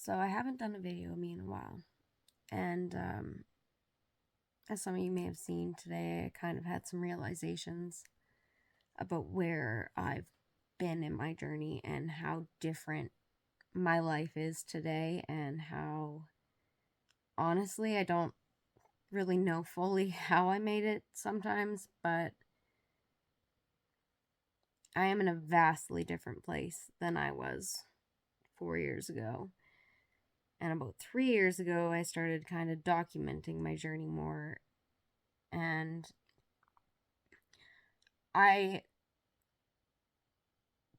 So I haven't done a video of me in a while. And as some of you may have seen today, I kind of had some realizations about where I've been in my journey and how different my life is today, and how honestly I don't really know fully how I made it sometimes, but I am in a vastly different place than I was 4 years ago. And about 3 years ago, I started kind of documenting my journey more. And I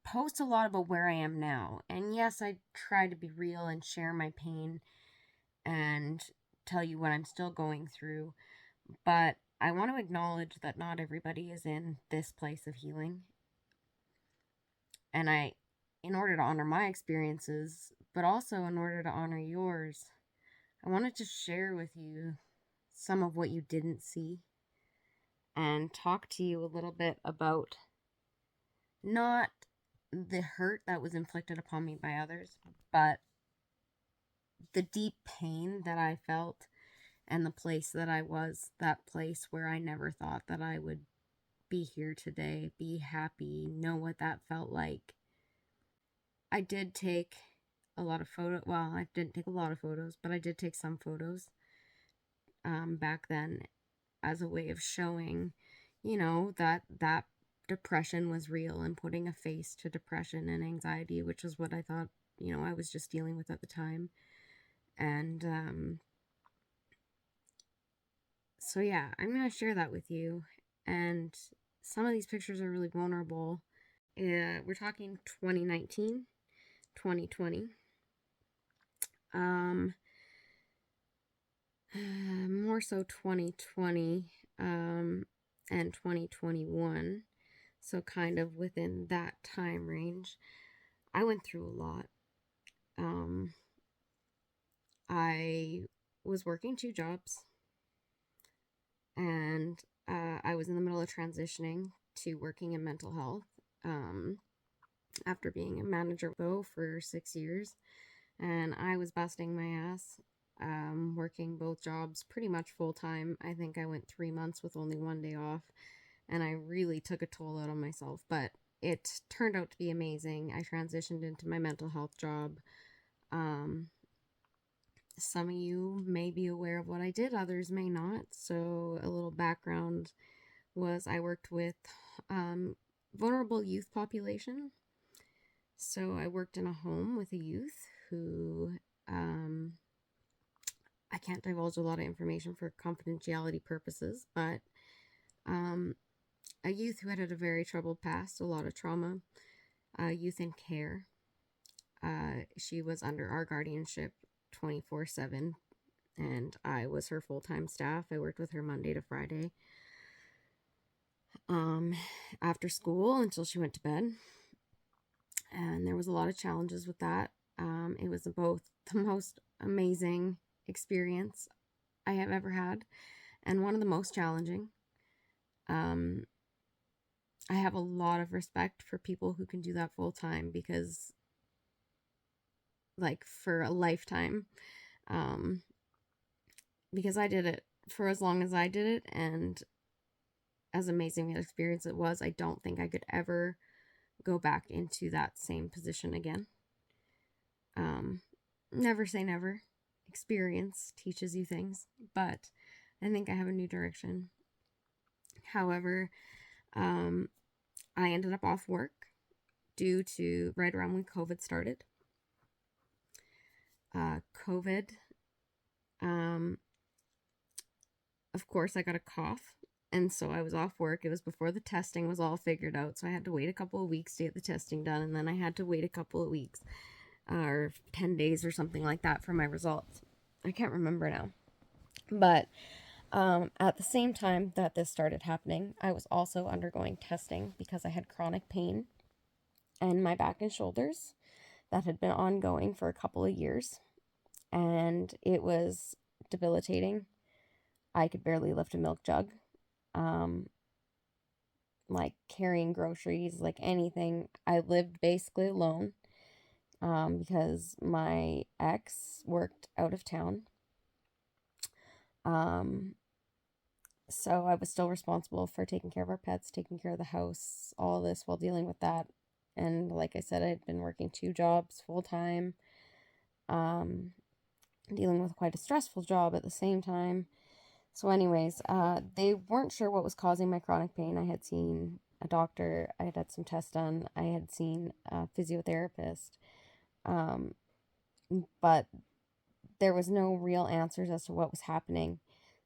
post a lot about where I am now. And yes, I try to be real and share my pain and tell you what I'm still going through. But I want to acknowledge that not everybody is in this place of healing. And in order to honor my experiences, but also in order to honor yours, I wanted to share with you some of what you didn't see and talk to you a little bit about not the hurt that was inflicted upon me by others, but the deep pain that I felt and the place that I was, that place where I never thought that I would be here today, be happy, know what that felt like. I did take a lot of photos. Well, I didn't take a lot of photos, but I did take some photos back then as a way of showing, that depression was real and putting a face to depression and anxiety, which is what I thought, I was just dealing with at the time. And so, yeah, I'm going to share that with you. And some of these pictures are really vulnerable. We're talking 2019, 2020. Um, More so 2020 and 2021. So, kind of within that time range, I went through a lot. Um, I was working two jobs, and I was in the middle of transitioning to working in mental health after being a manager though for 6 years, and I was busting my ass, working both jobs pretty much full time. I think I went 3 months with only one day off, and I really took a toll out on myself, but it turned out to be amazing. I transitioned into my mental health job. Some of you may be aware of what I did, others may not. So, a little background was I worked with vulnerable youth population. So, I worked in a home with a youth who I can't divulge a lot of information for confidentiality purposes, but a youth who had a very troubled past, a lot of trauma, youth in care. She was under our guardianship 24/7, and I was her full-time staff. I worked with her Monday to Friday, after school until she went to bed. And there was a lot of challenges with that. It was both the most amazing experience I have ever had and one of the most challenging. I have a lot of respect for people who can do that full time, because, like, for a lifetime, um, because I did it for as long as I did it, and as amazing an experience it was, I don't think I could ever go back into that same position again. Never say never. Experience teaches you things, but I think I have a new direction. However, I ended up off work due to right around when COVID started. COVID, of course, I got a cough, and so I was off work. It was before the testing was all figured out, so I had to wait a couple of weeks to get the testing done, and then I had to wait a couple of weeks, or 10 days or something like that, for my results. I can't remember now. But at the same time that this started happening, I was also undergoing testing because I had chronic pain in my back and shoulders that had been ongoing for a couple of years, and it was debilitating. I could barely lift a milk jug. Like carrying groceries, like anything. I lived basically alone. because my ex worked out of town. Um, so I was still responsible for taking care of our pets, taking care of the house, all this while dealing with that. And like I said, I'd been working 2 jobs full time, um, dealing with quite a stressful job at the same time. So, anyways, they weren't sure what was causing my chronic pain. I had seen a doctor, I had had some tests done, I had seen a physiotherapist, um, but there was no real answers as to what was happening.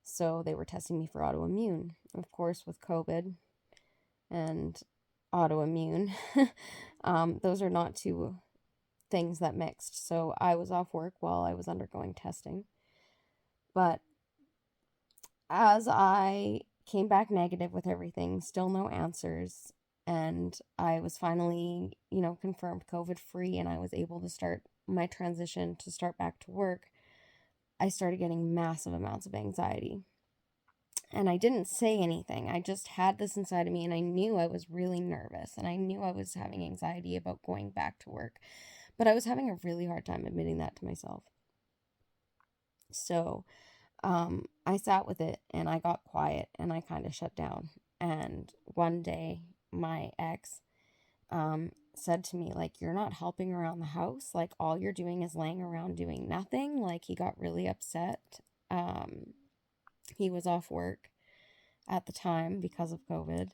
So, they were testing me for autoimmune. Of course, with COVID and autoimmune, those are not two things that mixed. So, I was off work while I was undergoing testing. But as I came back negative with everything, still no answers, and I was finally, confirmed COVID free, and I was able to start my transition to start back to work, I started getting massive amounts of anxiety. And I didn't say anything. I just had this inside of me, and I knew I was really nervous, and I knew I was having anxiety about going back to work. But I was having a really hard time admitting that to myself. So, I sat with it and I got quiet and I kind of shut down. And one day, my ex said to me, like, you're not helping around the house. Like, all you're doing is laying around doing nothing. Like, he got really upset. He was off work at the time because of COVID,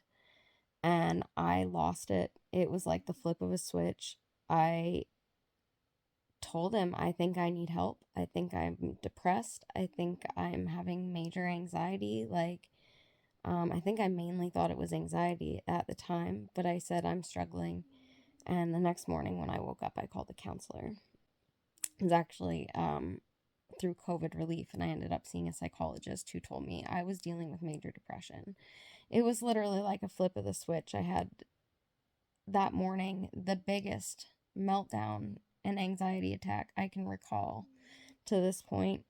and I lost it. It was like the flip of a switch. I told him, I think I need help. I think I'm depressed. I think I'm having major anxiety. I think I mainly thought it was anxiety at the time, but I said I'm struggling. And the next morning when I woke up, I called a counselor. It was actually through COVID relief, and I ended up seeing a psychologist who told me I was dealing with major depression. It was literally like a flip of the switch. I had that morning the biggest meltdown and anxiety attack I can recall to this point,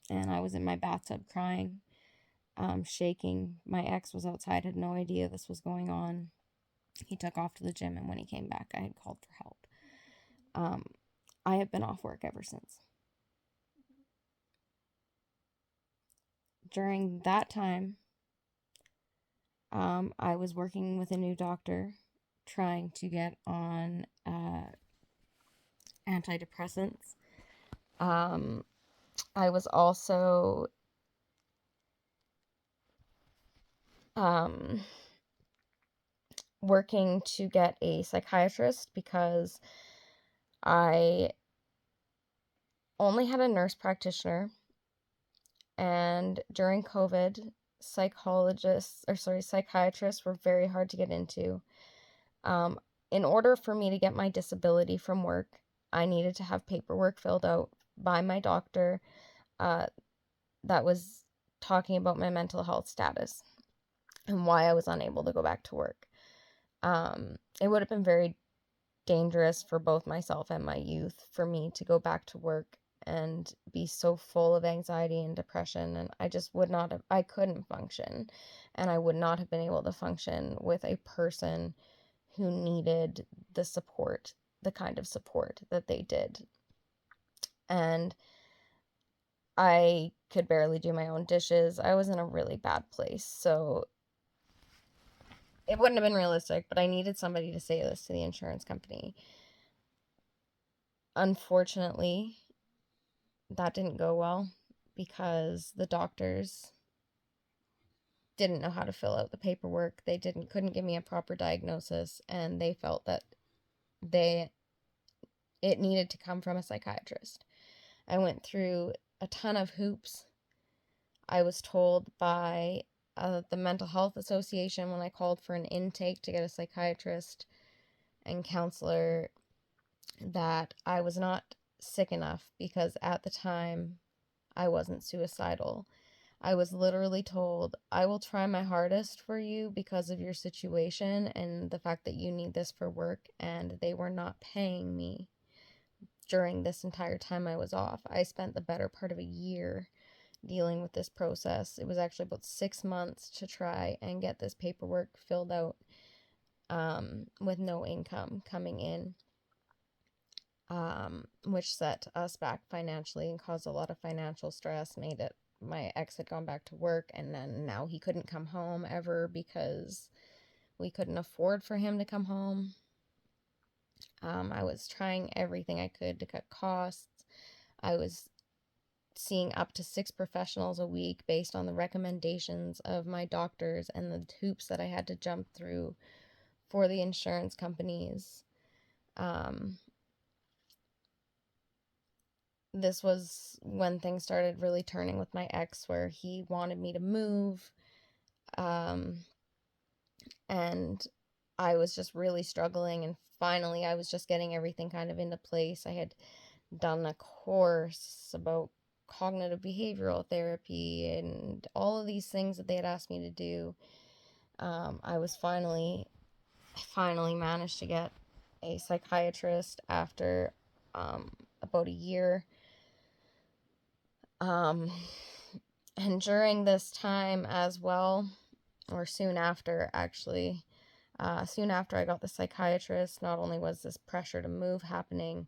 and I was in my bathtub crying, shaking. My ex was outside, had no idea this was going on. He took off to the gym, and when he came back, I had called for help. I have been off work ever since. During that time, I was working with a new doctor, trying to get on antidepressants. I was also working to get a psychiatrist because I only had a nurse practitioner, and during COVID, psychiatrists were very hard to get into. In order for me to get my disability from work, I needed to have paperwork filled out by my doctor that was talking about my mental health status and why I was unable to go back to work. It would have been very dangerous for both myself and my youth for me to go back to work and be so full of anxiety and depression, and I couldn't function, and I would not have been able to function with a person who needed the kind of support that they did. And I could barely do my own dishes. I was in a really bad place. So it wouldn't have been realistic, but I needed somebody to say this to the insurance company. Unfortunately, that didn't go well because the doctors didn't know how to fill out the paperwork. They couldn't give me a proper diagnosis, and they felt that it needed to come from a psychiatrist. I went through a ton of hoops. I was told by the Mental Health Association when I called for an intake to get a psychiatrist and counselor that I was not sick enough because at the time I wasn't suicidal. I was literally told, I will try my hardest for you because of your situation and the fact that you need this for work, and they were not paying me during this entire time I was off. I spent the better part of a year dealing with this process. It was actually about 6 months to try and get this paperwork filled out with no income coming in. which set us back financially and caused a lot of financial stress, made it my ex had gone back to work, and then now he couldn't come home ever because we couldn't afford for him to come home. I was trying everything I could to cut costs. I was seeing up to 6 professionals a week based on the recommendations of my doctors and the hoops that I had to jump through for the insurance companies. This was when things started really turning with my ex, where he wanted me to move. And I was just really struggling, and finally I was just getting everything kind of into place. I had done a course about cognitive behavioral therapy and all of these things that they had asked me to do. I finally managed to get a psychiatrist after about a year. And during this time as well, or soon after actually, soon after I got the psychiatrist, not only was this pressure to move happening,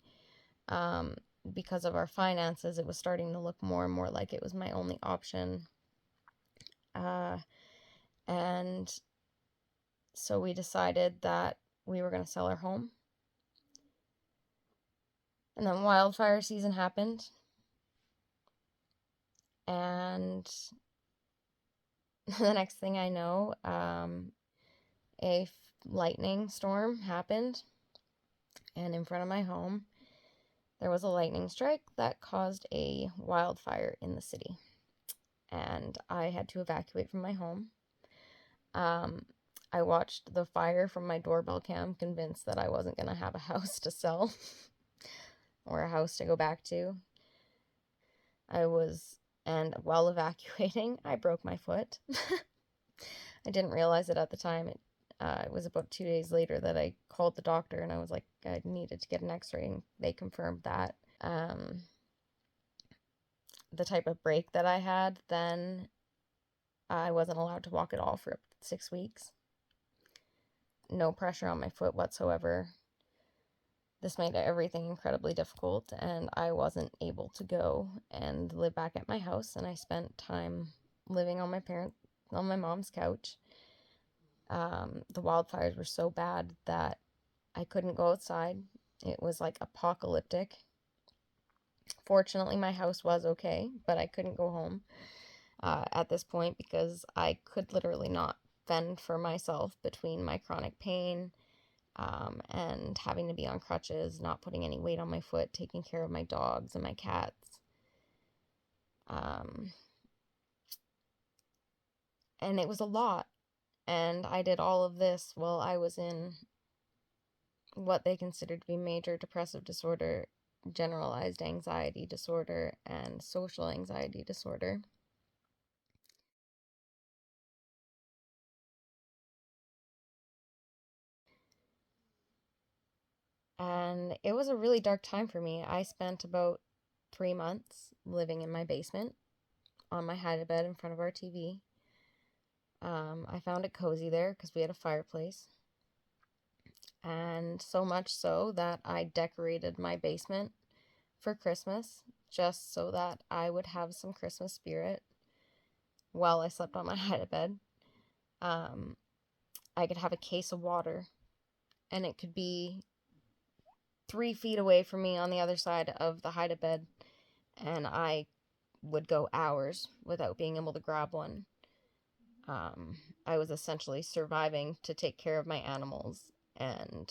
because of our finances, it was starting to look more and more like it was my only option. And so we decided that we were going to sell our home. And then wildfire season happened. And the next thing I know, a lightning storm happened. And in front of my home, there was a lightning strike that caused a wildfire in the city. And I had to evacuate from my home. I watched the fire from my doorbell cam, convinced that I wasn't going to have a house to sell or a house to go back to. And while evacuating, I broke my foot. I didn't realize it at the time. It was about 2 days later that I called the doctor, and I was like, I needed to get an x-ray, and they confirmed that. The type of break that I had, then I wasn't allowed to walk at all for 6 weeks. No pressure on my foot whatsoever. This made everything incredibly difficult, and I wasn't able to go and live back at my house, and I spent time living on my mom's couch. The wildfires were so bad that I couldn't go outside. It was like apocalyptic. Fortunately, my house was okay, but I couldn't go home at this point because I could literally not fend for myself between my chronic pain, and having to be on crutches, not putting any weight on my foot, taking care of my dogs and my cats. And it was a lot. And I did all of this while I was in what they considered to be major depressive disorder, generalized anxiety disorder, and social anxiety disorder. And it was a really dark time for me. I spent about 3 months living in my basement on my hide-a-bed in front of our TV. I found it cozy there because we had a fireplace. And so much so that I decorated my basement for Christmas just so that I would have some Christmas spirit while I slept on my hide-a-bed. I could have a case of water, and it could be 3 feet away from me on the other side of the hide-a-bed, and I would go hours without being able to grab one. I was essentially surviving to take care of my animals and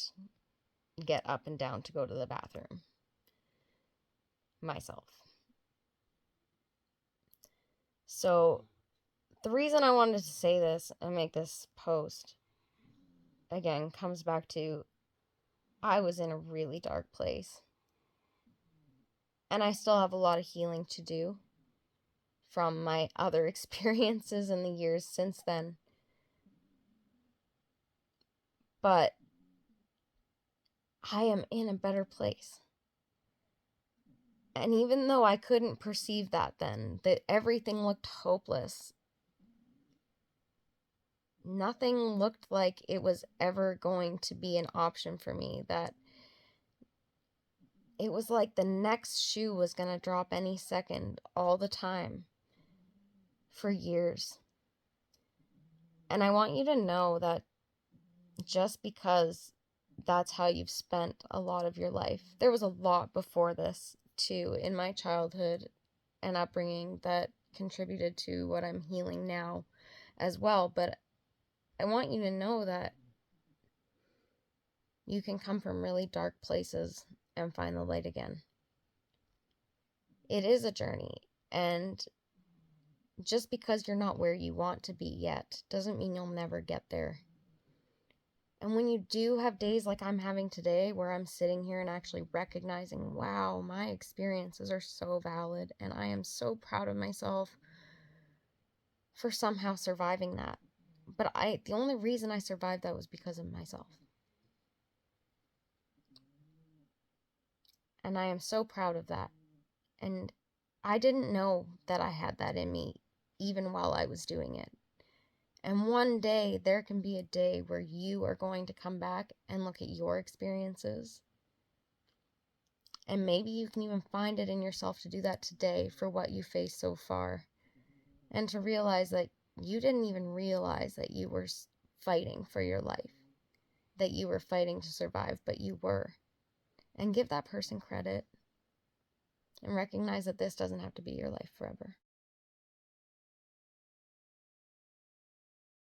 get up and down to go to the bathroom myself. So the reason I wanted to say this and make this post, again, comes back to I was in a really dark place. And I still have a lot of healing to do from my other experiences in the years since then. But I am in a better place. And even though I couldn't perceive that then, that everything looked hopeless, nothing looked like it was ever going to be an option for me, that it was like the next shoe was going to drop any second, all the time, for years. And I want you to know that just because that's how you've spent a lot of your life, there was a lot before this, too, in my childhood and upbringing that contributed to what I'm healing now as well. But I want you to know that you can come from really dark places and find the light again. It is a journey, and just because you're not where you want to be yet doesn't mean you'll never get there. And when you do have days like I'm having today, where I'm sitting here and actually recognizing, wow, my experiences are so valid, and I am so proud of myself for somehow surviving that. But the only reason I survived that was because of myself. And I am so proud of that. And I didn't know that I had that in me, even while I was doing it. And one day, there can be a day where you are going to come back and look at your experiences. And maybe you can even find it in yourself to do that today for what you faced so far. And to realize that you didn't even realize that you were fighting for your life, that you were fighting to survive, but you were. And give that person credit. And recognize that this doesn't have to be your life forever.